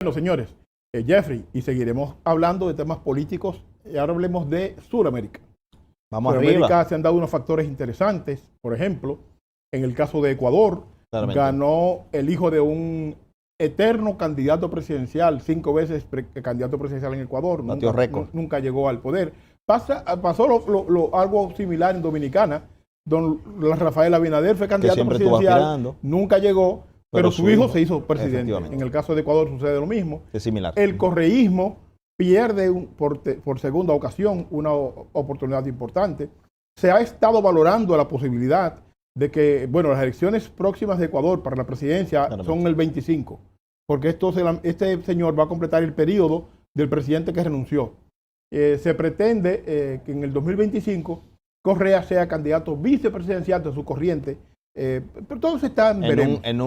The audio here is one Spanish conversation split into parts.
Bueno, señores, Jeffrey, y seguiremos hablando de temas políticos, y ahora hablemos de Sudamérica. Vamos Sudamérica arriba. se han dado unos factores interesantes. Por ejemplo, en el caso de Ecuador, Claramente. ganó el hijo de un eterno candidato presidencial, 5 veces candidato presidencial en Ecuador, Batió récord. nunca llegó al poder. Pasó algo similar en Dominicana, don Rafael Abinader fue candidato presidencial, nunca llegó, pero su hijo se hizo presidente. En el caso de Ecuador sucede lo mismo. Es similar. El correísmo pierde por segunda ocasión una oportunidad importante. Se ha estado valorando la posibilidad de que, bueno, las elecciones próximas de Ecuador para la presidencia son el 25, porque este señor va a completar el periodo del presidente que renunció. Se pretende que en el 2025 Correa sea candidato vicepresidencial de su corriente, pero todo se está en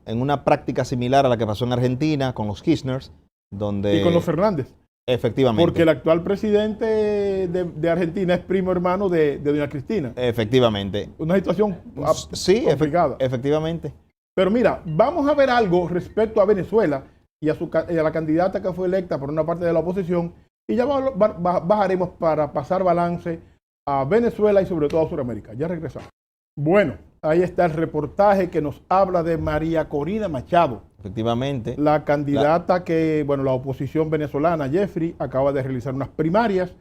una práctica similar a la que pasó en Argentina con los Kirchners, donde... Y con los Fernández. Efectivamente. Porque el actual presidente de Argentina es primo hermano de doña Cristina. Efectivamente. Una situación complicada. Efectivamente. Pero mira, vamos a ver algo respecto a Venezuela y a la candidata que fue electa por una parte de la oposición, y ya bajaremos para pasar balance a Venezuela y sobre todo a Sudamérica. Ya regresamos. Bueno, ahí está el reportaje que nos habla de María Corina Machado. Efectivamente. La candidata que, bueno, la oposición venezolana, Jeffrey, acaba de realizar unas primarias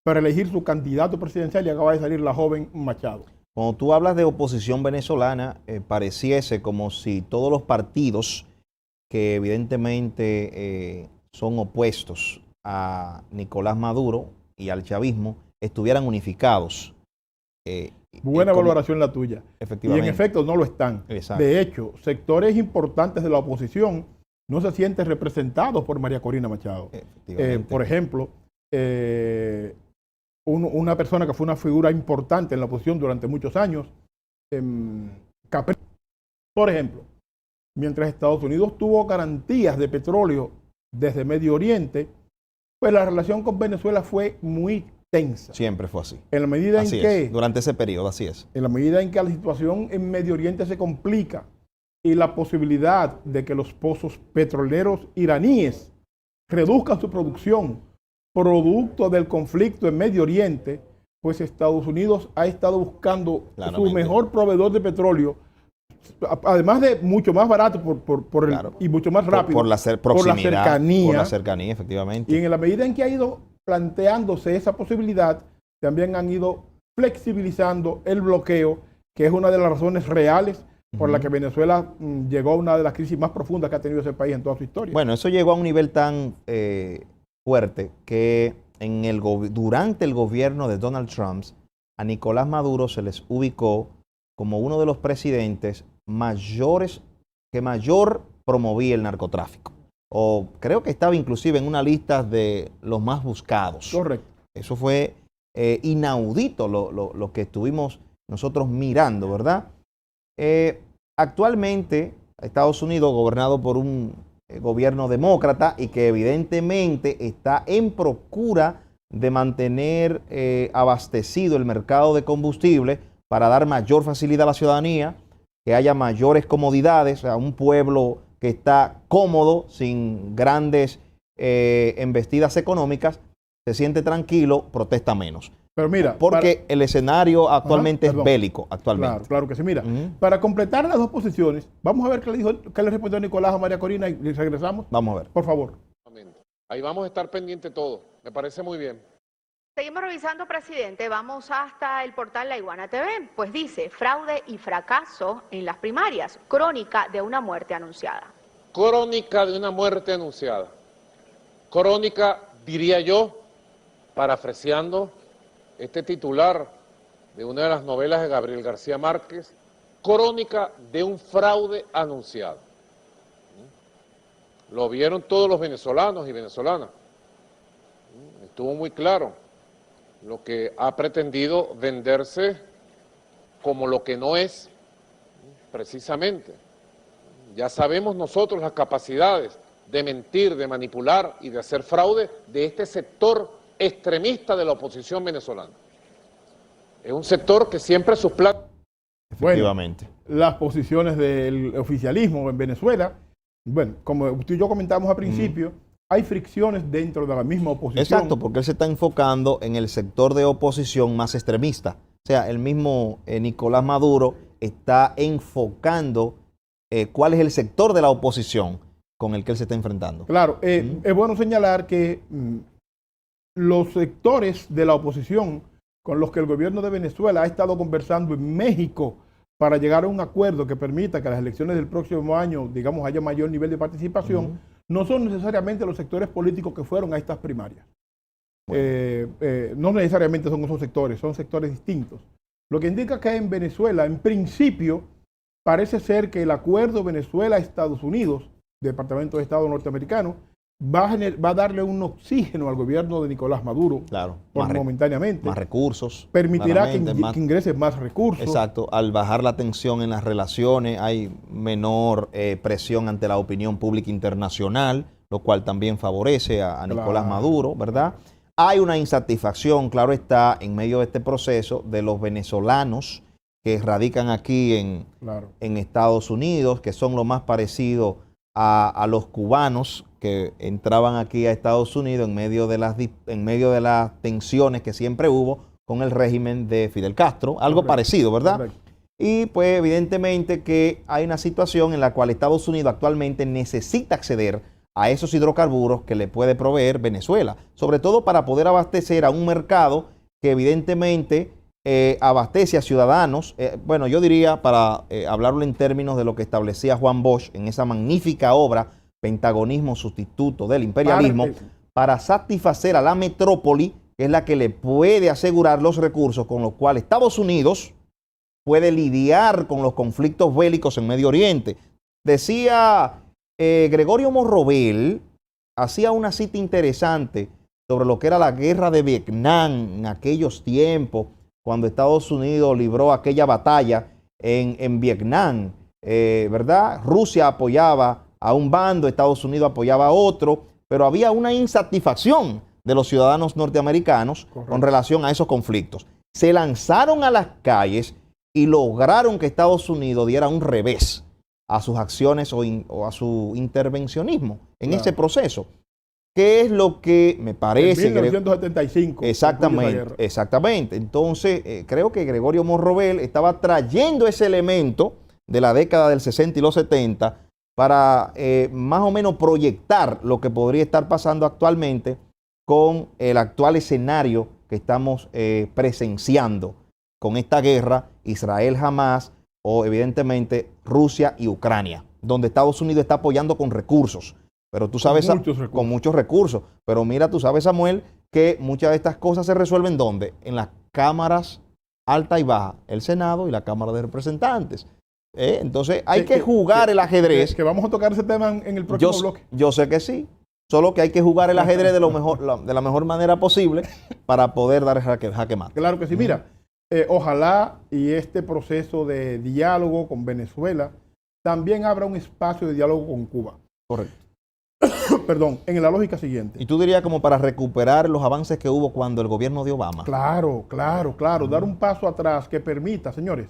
para elegir su candidato presidencial y acaba de salir la joven Machado. Cuando tú hablas de oposición venezolana, pareciese como si todos los partidos que evidentemente son opuestos a Nicolás Maduro y al chavismo estuvieran unificados. Buena valoración la tuya. Efectivamente. Y en efecto no lo están. Exacto. De hecho, sectores importantes de la oposición no se sienten representados por María Corina Machado. Por ejemplo, una persona que fue una figura importante en la oposición durante muchos años, Capriles, por ejemplo, mientras Estados Unidos tuvo garantías de petróleo desde Medio Oriente, pues la relación con Venezuela fue muy tensa. Siempre fue así. En la medida en que... Durante ese periodo, así es. En la medida en que la situación en Medio Oriente se complica y la posibilidad de que los pozos petroleros iraníes reduzcan su producción producto del conflicto en Medio Oriente, pues Estados Unidos ha estado buscando su mejor proveedor de petróleo, además de mucho más barato y mucho más rápido por la cercanía. Por la cercanía, efectivamente. Y en la medida en que ha ido planteándose esa posibilidad, también han ido flexibilizando el bloqueo, que es una de las razones reales por la que Venezuela llegó a una de las crisis más profundas que ha tenido ese país en toda su historia. Bueno, eso llegó a un nivel tan fuerte que durante el gobierno de Donald Trump, a Nicolás Maduro se les ubicó como uno de los presidentes que mayor promovía el narcotráfico. O creo que estaba inclusive en una lista de los más buscados. Correcto. Eso fue inaudito lo que estuvimos nosotros mirando, ¿verdad? Actualmente Estados Unidos, gobernado por un gobierno demócrata y que evidentemente está en procura de mantener abastecido el mercado de combustible para dar mayor facilidad a la ciudadanía, que haya mayores comodidades, o sea, un pueblo que está cómodo, sin grandes embestidas económicas, se siente tranquilo, protesta menos. Pero mira, porque el escenario actualmente es bélico. Actualmente. Claro que sí. Mira, para completar las dos posiciones, vamos a ver qué le respondió Nicolás a María Corina y regresamos. Vamos a ver. Por favor. Ahí vamos a estar pendiente todo. Me parece muy bien. Seguimos revisando, presidente. Vamos hasta el portal La Iguana TV. Pues dice, fraude y fracaso en las primarias. Crónica de una muerte anunciada. Crónica de una muerte anunciada. Crónica, diría yo, parafraseando este titular de una de las novelas de Gabriel García Márquez, crónica de un fraude anunciado. Lo vieron todos los venezolanos y venezolanas. Estuvo muy claro lo que ha pretendido venderse como lo que no es, precisamente. Ya sabemos nosotros las capacidades de mentir, de manipular y de hacer fraude de este sector extremista de la oposición venezolana. Es un sector que siempre sus planes... Bueno, las posiciones del oficialismo en Venezuela Bueno, como usted y yo comentamos al principio, hay fricciones dentro de la misma oposición. Exacto, porque él se está enfocando en el sector de oposición más extremista. O sea, el mismo Nicolás Maduro está enfocando cuál es el sector de la oposición con el que él se está enfrentando. Claro, es bueno señalar que los sectores de la oposición con los que el gobierno de Venezuela ha estado conversando en México para llegar a un acuerdo que permita que las elecciones del próximo año, digamos, haya mayor nivel de participación, no son necesariamente los sectores políticos que fueron a estas primarias. No necesariamente son esos sectores, son sectores distintos. Lo que indica que en Venezuela, en principio, parece ser que el acuerdo Venezuela-Estados Unidos, Departamento de Estado norteamericano, va a darle un oxígeno al gobierno de Nicolás Maduro, claro, momentáneamente. Más recursos. Permitirá que ingresen más recursos. Exacto, al bajar la tensión en las relaciones hay menor presión ante la opinión pública internacional, lo cual también favorece a Nicolás Maduro, ¿verdad? Hay una insatisfacción, claro está, en medio de este proceso de los venezolanos que radican aquí en Estados Unidos, que son lo más parecido a los cubanos que entraban aquí a Estados Unidos en medio de las tensiones que siempre hubo con el régimen de Fidel Castro, algo parecido, ¿verdad? Correcto. Y pues evidentemente que hay una situación en la cual Estados Unidos actualmente necesita acceder a esos hidrocarburos que le puede proveer Venezuela, sobre todo para poder abastecer a un mercado que evidentemente abastece a ciudadanos, bueno, yo diría, para hablarlo en términos de lo que establecía Juan Bosch en esa magnífica obra, Pentagonismo Sustituto del Imperialismo, para satisfacer a la metrópoli, que es la que le puede asegurar los recursos con los cuales Estados Unidos puede lidiar con los conflictos bélicos en Medio Oriente. Decía Gregorio Monrovel, hacía una cita interesante sobre lo que era la guerra de Vietnam en aquellos tiempos, cuando Estados Unidos libró aquella batalla en Vietnam, ¿verdad? Rusia apoyaba a un bando, Estados Unidos apoyaba a otro, pero había una insatisfacción de los ciudadanos norteamericanos con relación a esos conflictos. Se lanzaron a las calles y lograron que Estados Unidos diera un revés a sus acciones o a su intervencionismo en ese proceso. ¿Qué es lo que me parece? En 1975. Exactamente. Entonces, creo que Gregorio Monrovel estaba trayendo ese elemento de la década del 60 y los 70 para más o menos proyectar lo que podría estar pasando actualmente con el actual escenario que estamos presenciando con esta guerra Israel-Hamás o evidentemente Rusia y Ucrania, donde Estados Unidos está apoyando con recursos. Pero tú sabes, con muchos recursos. Pero mira, tú sabes, Samuel, que muchas de estas cosas se resuelven ¿dónde? En las cámaras alta y baja, el Senado y la Cámara de Representantes. Entonces hay que jugar el ajedrez. Que vamos a tocar ese tema en el próximo bloque. Yo sé que sí, solo que hay que jugar el ajedrez de la mejor manera posible para poder dar jaque mate. Claro que sí. Mira, ojalá y este proceso de diálogo con Venezuela también abra un espacio de diálogo con Cuba. Correcto. Perdón, en la lógica siguiente. Y tú dirías como para recuperar los avances que hubo cuando el gobierno de Obama. Claro. Dar un paso atrás que permita, señores,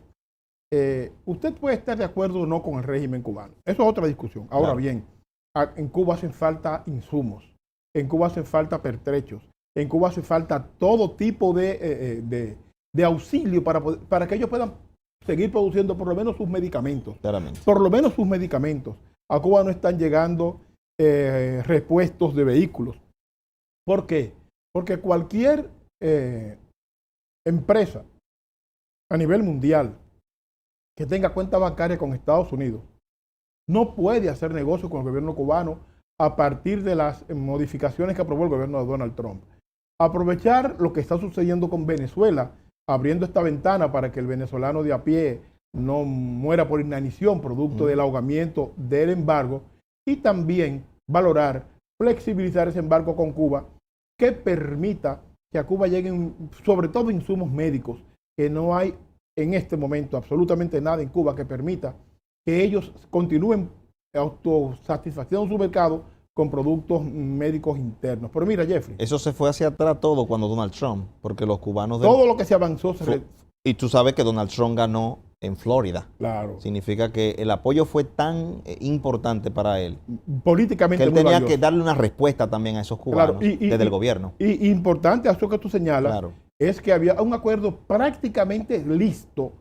usted puede estar de acuerdo o no con el régimen cubano. Eso es otra discusión. Ahora bien, en Cuba hacen falta insumos, en Cuba hacen falta pertrechos, en Cuba hace falta todo tipo de auxilio para que ellos puedan seguir produciendo por lo menos sus medicamentos. Claramente. Por lo menos sus medicamentos. A Cuba no están llegando repuestos de vehículos. ¿Por qué? Porque cualquier empresa a nivel mundial que tenga cuenta bancaria con Estados Unidos no puede hacer negocio con el gobierno cubano a partir de las modificaciones que aprobó el gobierno de Donald Trump. Aprovechar lo que está sucediendo con Venezuela, abriendo esta ventana para que el venezolano de a pie no muera por inanición producto del ahogamiento del embargo, y también valorar, flexibilizar ese embargo con Cuba que permita que a Cuba lleguen sobre todo insumos médicos, que no hay en este momento absolutamente nada en Cuba que permita que ellos continúen autosatisfaciendo su mercado con productos médicos internos. Pero mira, Jeffrey. Eso se fue hacia atrás todo cuando Donald Trump, porque los cubanos... Todo lo que se avanzó y tú sabes que Donald Trump ganó en Florida. Claro. Significa que el apoyo fue tan importante para él Políticamente que él muy tenía valioso. que darle una respuesta también a esos cubanos desde el gobierno. Y importante, eso que tú señalas, Claro. es que había un acuerdo prácticamente listo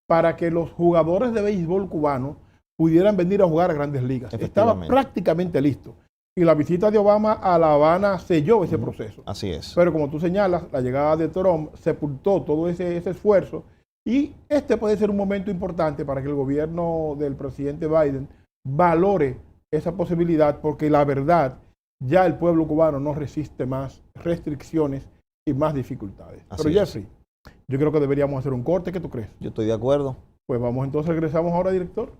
para que los jugadores de béisbol cubanos pudieran venir a jugar a Grandes Ligas. Estaba Efectivamente. prácticamente listo. Y la visita de Obama a La Habana selló ese proceso. Así es. Pero como tú señalas, la llegada de Trump sepultó todo ese esfuerzo y este puede ser un momento importante para que el gobierno del presidente Biden valore esa posibilidad, porque la verdad, ya el pueblo cubano no resiste más restricciones y más dificultades. Así Pero es. Jeffrey, yo creo que deberíamos hacer un corte. ¿Qué tú crees? Yo estoy de acuerdo. Pues vamos entonces, regresamos ahora, director.